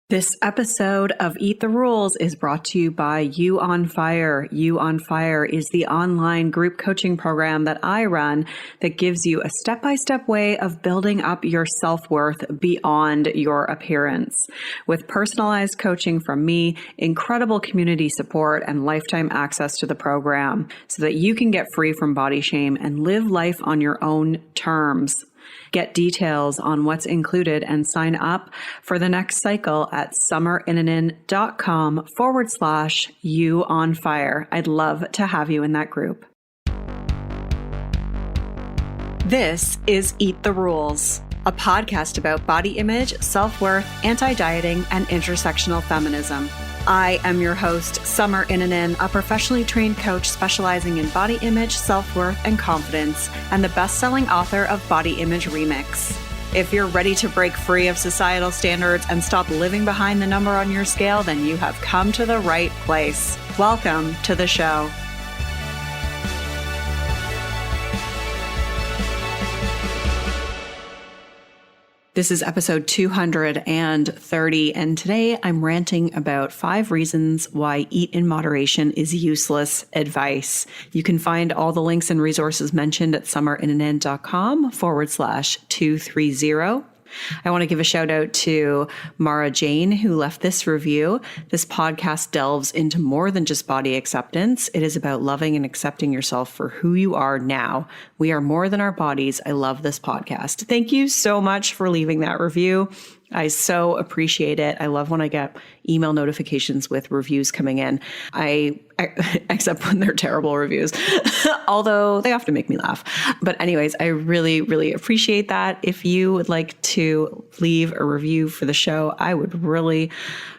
This episode of Eat the Rules is brought to you by You on Fire. You on Fire is the online group coaching program that I run that gives you a step-by-step way of building up your self-worth beyond your appearance. With personalized coaching from me, incredible community support, and lifetime access to the program so that you can get free from body shame and live life on your own terms. Get details on what's included and sign up for the next cycle at summerinnanen.com/you on fire. I'd love to have you in that group. This is Eat the Rules, a podcast about body image, self-worth, anti-dieting, and intersectional feminism. I am your host, Summer Innanen, a professionally trained coach specializing in body image, self-worth, and confidence, and the best-selling author of Body Image Remix. If you're ready to break free of societal standards and stop living behind the number on your scale, then you have come to the right place. Welcome to the show. This is episode 230, and today I'm ranting about 5 reasons why eat in moderation is useless advice. You can find all the links and resources mentioned at summerinnanen.com/230. I want to give a shout out to Mara Jane, who left this review. This podcast delves into more than just body acceptance. It is about loving and accepting yourself for who you are now. We are more than our bodies. I love this podcast. Thank you so much for leaving that review. I so appreciate it. I love when I get email notifications with reviews coming in. Except when they're terrible reviews, although they often make me laugh. But anyways, I really, really appreciate that. If you would like to leave a review for the show, I would really,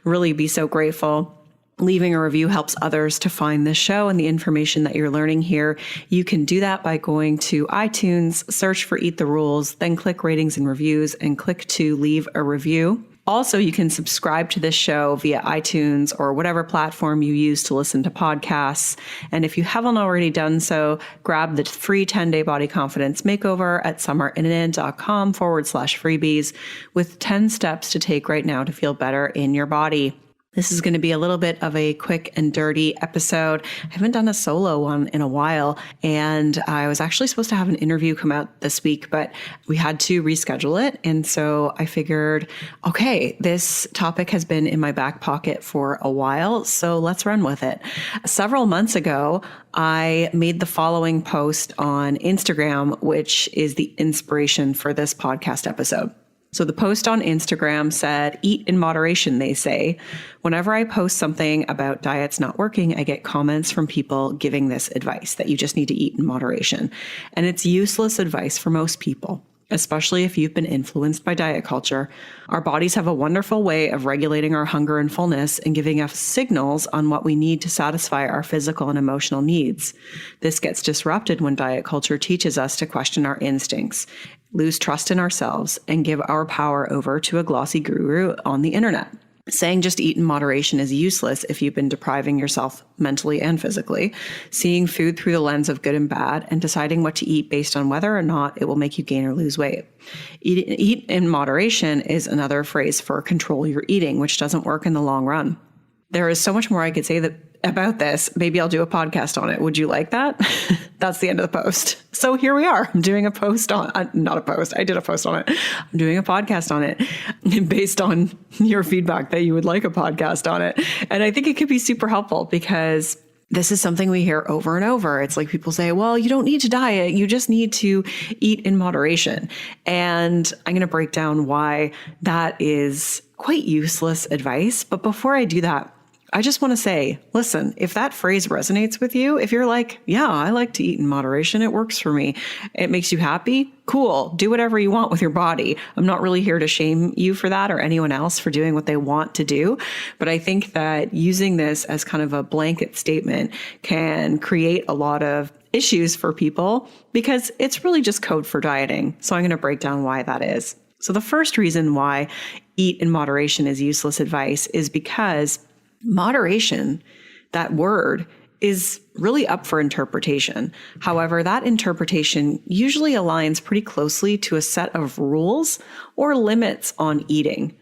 really be so grateful. Leaving a review helps others to find this show and the information that you're learning here. You can do that by going to iTunes, search for Eat the Rules, then click ratings and reviews and click to leave a review. Also, you can subscribe to this show via iTunes or whatever platform you use to listen to podcasts. And if you haven't already done so, grab the free 10-day body confidence makeover at summerinnanen.com/freebies with 10 steps to take right now to feel better in your body. This is going to be a little bit of a quick and dirty episode. I haven't done a solo one in a while, and I was actually supposed to have an interview come out this week, but we had to reschedule it. And so I figured, okay, this topic has been in my back pocket for a while, so let's run with it. Several months ago, I made the following post on Instagram, which is the inspiration for this podcast episode. So the post on Instagram said, "Eat in moderation, they say. Whenever I post something about diets not working, I get comments from people giving this advice that you just need to eat in moderation. And it's useless advice for most people, especially if you've been influenced by diet culture. Our bodies have a wonderful way of regulating our hunger and fullness and giving us signals on what we need to satisfy our physical and emotional needs. This gets disrupted when diet culture teaches us to question our instincts, lose trust in ourselves, and give our power over to a glossy guru on the internet. Saying just eat in moderation is useless if you've been depriving yourself mentally and physically, seeing food through the lens of good and bad, and deciding what to eat based on whether or not it will make you gain or lose weight. Eat in moderation is another phrase for control your eating, which doesn't work in the long run. There is so much more I could say about this. Maybe I'll do a podcast on it. Would you like that?" That's the end of the post. So here we are. I'm doing a post on, not a post. I did a post on it. I'm doing a podcast on it based on your feedback that you would like a podcast on it. And I think it could be super helpful because this is something we hear over and over. It's like people say, well, you don't need to diet. You just need to eat in moderation. And I'm going to break down why that is quite useless advice. But before I do that, I just want to say, listen, if that phrase resonates with you, if you're like, yeah, I like to eat in moderation, it works for me, it makes you happy, cool, do whatever you want with your body. I'm not really here to shame you for that or anyone else for doing what they want to do. But I think that using this as kind of a blanket statement can create a lot of issues for people because it's really just code for dieting. So I'm going to break down why that is. So the first reason why eat in moderation is useless advice is because moderation, that word, is really up for interpretation. However, that interpretation usually aligns pretty closely to a set of rules or limits on eating.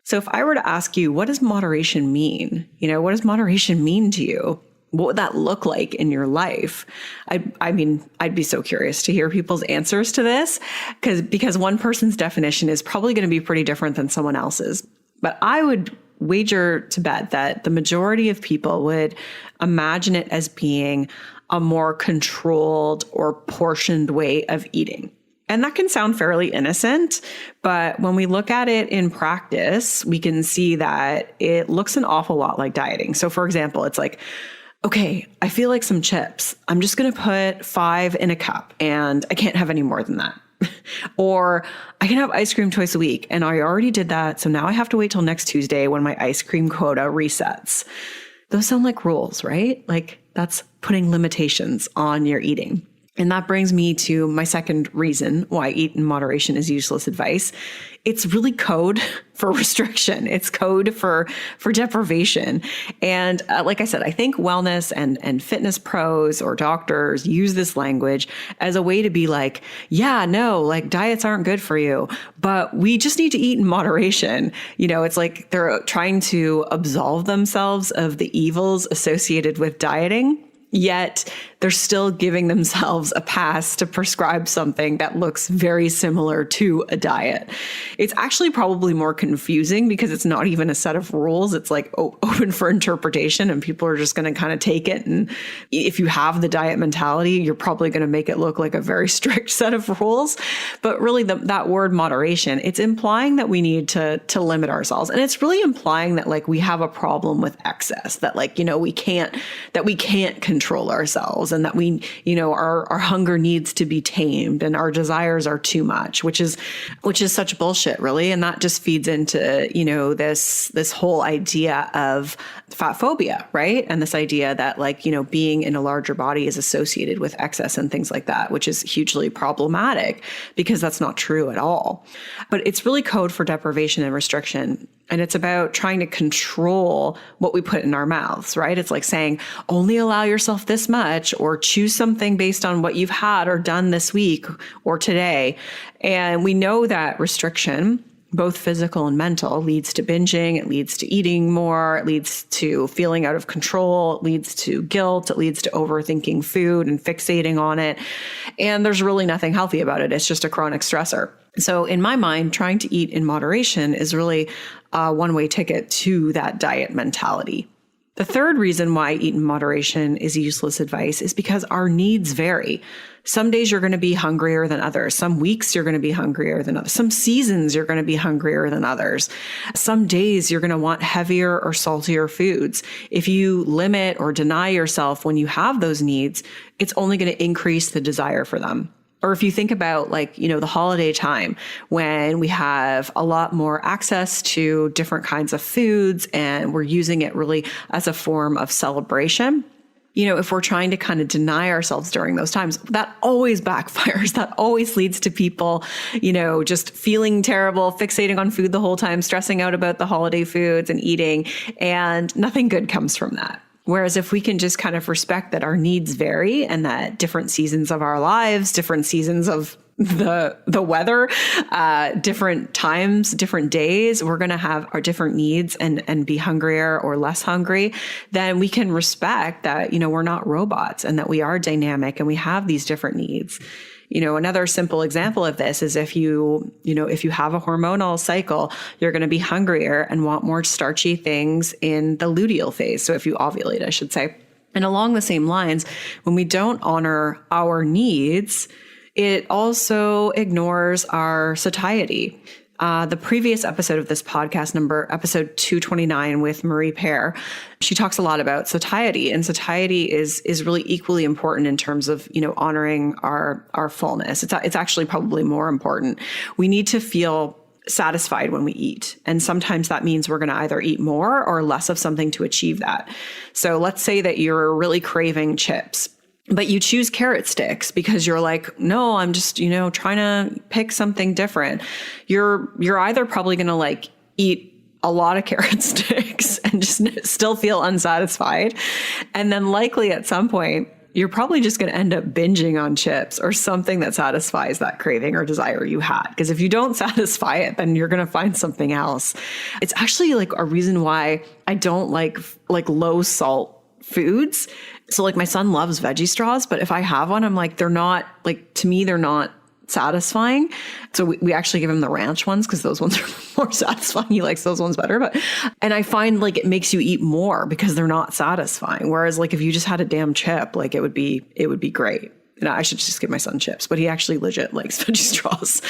So if I were to ask you, what does moderation mean? What does moderation mean to you? What would that look like in your life? I'd be so curious to hear people's answers to this because one person's definition is probably going to be pretty different than someone else's. But I would wager to bet that the majority of people would imagine it as being a more controlled or portioned way of eating. And that can sound fairly innocent, but when we look at it in practice, we can see that it looks an awful lot like dieting. So for example, it's like, okay, I feel like some chips. I'm just going to put 5 in a cup and I can't have any more than that. Or I can have ice cream twice a week and I already did that. So now I have to wait till next Tuesday when my ice cream quota resets. Those sound like rules, right? Like that's putting limitations on your eating. And that brings me to my second reason why eat in moderation is useless advice. It's really code for restriction. It's code for deprivation. And like I said, I think wellness and fitness pros or doctors use this language as a way to be like, yeah, no, like diets aren't good for you, but we just need to eat in moderation. It's like they're trying to absolve themselves of the evils associated with dieting. Yet they're still giving themselves a pass to prescribe something that looks very similar to a diet. It's actually probably more confusing because it's not even a set of rules. It's like open for interpretation and people are just going to kind of take it. And if you have the diet mentality, you're probably going to make it look like a very strict set of rules. But really that word moderation, it's implying that we need to limit ourselves. And it's really implying that like we have a problem with excess, that like, we can't control ourselves and that we, our hunger needs to be tamed and our desires are too much, which is such bullshit, really. And that just feeds into, this whole idea of fat phobia, right? And this idea that like, being in a larger body is associated with excess and things like that, which is hugely problematic because that's not true at all. But it's really code for deprivation and restriction. And it's about trying to control what we put in our mouths, right? It's like saying, only allow yourself this much or choose something based on what you've had or done this week or today. And we know that restriction, both physical and mental, leads to binging. It leads to eating more. It leads to feeling out of control. It leads to guilt. It leads to overthinking food and fixating on it. And there's really nothing healthy about it. It's just a chronic stressor. So in my mind, trying to eat in moderation is really a one-way ticket to that diet mentality. The third reason why eat in moderation is useless advice is because our needs vary. Some days you're going to be hungrier than others. Some weeks you're going to be hungrier than others. Some seasons you're going to be hungrier than others. Some days you're going to want heavier or saltier foods. If you limit or deny yourself when you have those needs, it's only going to increase the desire for them. Or if you think about like, the holiday time when we have a lot more access to different kinds of foods and we're using it really as a form of celebration. If we're trying to kind of deny ourselves during those times, that always backfires. That always leads to people, just feeling terrible, fixating on food the whole time, stressing out about the holiday foods and eating, and nothing good comes from that. Whereas if we can just kind of respect that our needs vary and that different seasons of our lives, different seasons of the weather, different times, different days, we're going to have our different needs and be hungrier or less hungry, then we can respect that, we're not robots and that we are dynamic and we have these different needs. Another simple example of this is if you have a hormonal cycle, you're going to be hungrier and want more starchy things in the luteal phase. So if you ovulate, I should say. And along the same lines, when we don't honor our needs, it also ignores our satiety. The previous episode of this podcast, episode 229 with Marie Pear, she talks a lot about satiety, and satiety is really equally important in terms of, honoring our fullness. It's actually probably more important. We need to feel satisfied when we eat. And sometimes that means we're going to either eat more or less of something to achieve that. So let's say that you're really craving chips, but you choose carrot sticks because you're like, no, I'm just, trying to pick something different. You're either probably going to like eat a lot of carrot sticks and just still feel unsatisfied. And then likely at some point, you're probably just going to end up binging on chips or something that satisfies that craving or desire you had. Because if you don't satisfy it, then you're going to find something else. It's actually like a reason why I don't like low salt foods. So like my son loves veggie straws, but if I have one, I'm like, they're not like, to me, they're not satisfying. So we actually give him the ranch ones because those ones are more satisfying. He likes those ones better. And I find like it makes you eat more because they're not satisfying. Whereas like if you just had a damn chip, like it would be great. And I should just give my son chips, but he actually legit likes veggie straws.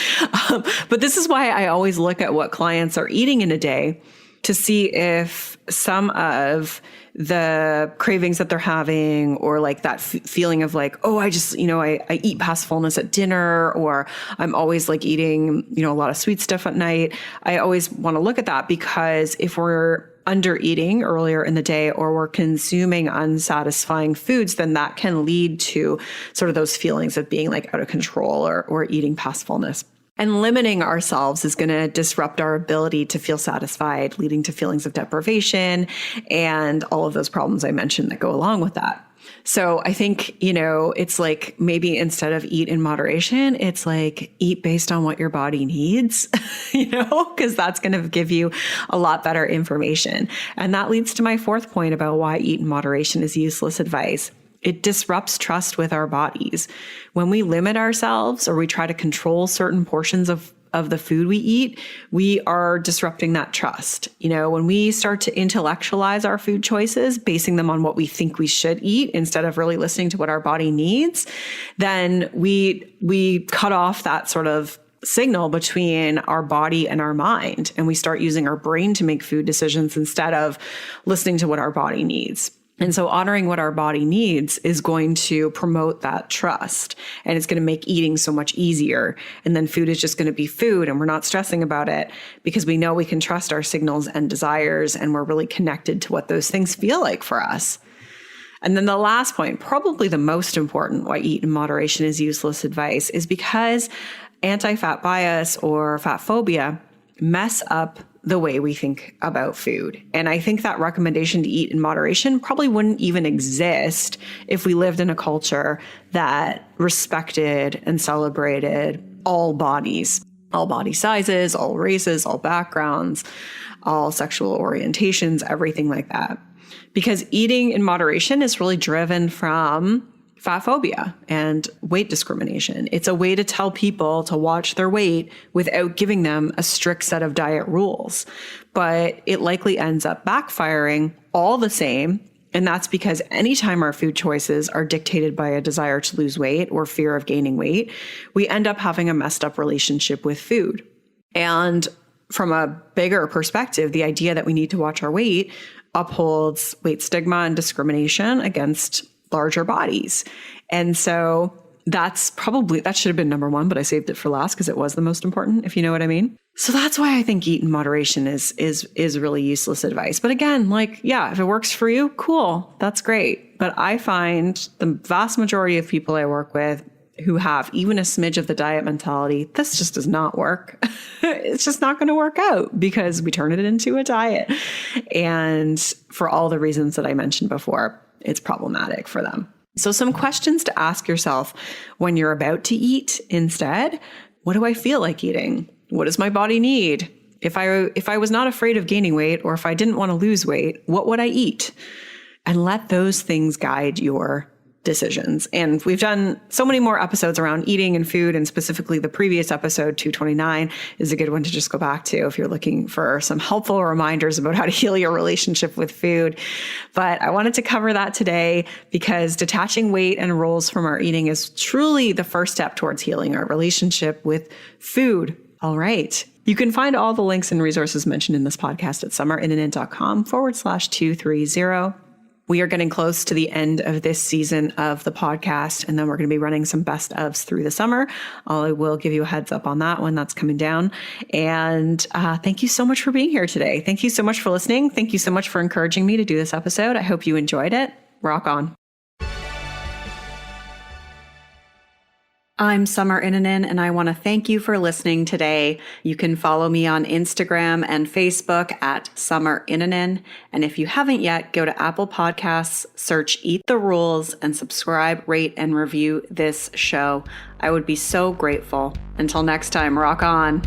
But this is why I always look at what clients are eating in a day to see if some of the cravings that they're having, or like that feeling of like, oh, I just, I eat past fullness at dinner, or I'm always like eating, a lot of sweet stuff at night. I always want to look at that, because if we're under eating earlier in the day or we're consuming unsatisfying foods, then that can lead to sort of those feelings of being like out of control or eating past fullness. And limiting ourselves is going to disrupt our ability to feel satisfied, leading to feelings of deprivation and all of those problems I mentioned that go along with that. So I think, it's like maybe instead of eat in moderation, it's like eat based on what your body needs, because that's going to give you a lot better information. And that leads to my fourth point about why eat in moderation is useless advice. It disrupts trust with our bodies. When we limit ourselves or we try to control certain portions of the food we eat, we are disrupting that trust. When we start to intellectualize our food choices, basing them on what we think we should eat instead of really listening to what our body needs, then we cut off that sort of signal between our body and our mind. And we start using our brain to make food decisions instead of listening to what our body needs. And so honoring what our body needs is going to promote that trust, and it's going to make eating so much easier. And then food is just going to be food, and we're not stressing about it because we know we can trust our signals and desires, and we're really connected to what those things feel like for us. And then the last point, probably the most important, why eat in moderation is useless advice, is because anti-fat bias or fat phobia mess up the way we think about food. And I think that recommendation to eat in moderation probably wouldn't even exist if we lived in a culture that respected and celebrated all bodies, all body sizes, all races, all backgrounds, all sexual orientations, everything like that. Because eating in moderation is really driven from fat phobia and weight discrimination. It's a way to tell people to watch their weight without giving them a strict set of diet rules. But it likely ends up backfiring all the same. And that's because anytime our food choices are dictated by a desire to lose weight or fear of gaining weight, we end up having a messed up relationship with food. And from a bigger perspective, the idea that we need to watch our weight upholds weight stigma and discrimination against larger bodies. And so that should have been number one, but I saved it for last because it was the most important, if you know what I mean. So that's why I think eat in moderation is really useless advice. But again, if it works for you, cool, that's great. But I find the vast majority of people I work with who have even a smidge of the diet mentality, this just does not work. It's just not going to work out because we turn it into a diet. And for all the reasons that I mentioned before, it's problematic for them. So some questions to ask yourself when you're about to eat instead. What do I feel like eating? What does my body need? If I was not afraid of gaining weight, or if I didn't want to lose weight, what would I eat? And let those things guide your decisions. And we've done so many more episodes around eating and food, and specifically the previous episode 229 is a good one to just go back to if you're looking for some helpful reminders about how to heal your relationship with food. But I wanted to cover that today because detaching weight and roles from our eating is truly the first step towards healing our relationship with food. All right. You can find all the links and resources mentioned in this podcast at summerinandin.com/230. We are getting close to the end of this season of the podcast, and then we're going to be running some best ofs through the summer. I will give you a heads up on that when that's coming down. And thank you so much for being here today. Thank you so much for listening. Thank you so much for encouraging me to do this episode. I hope you enjoyed it. Rock on. I'm Summer Inanen, and I want to thank you for listening today. You can follow me on Instagram and Facebook at Summer Inanen. And if you haven't yet, go to Apple Podcasts, search Eat the Rules, and subscribe, rate, and review this show. I would be so grateful. Until next time, rock on.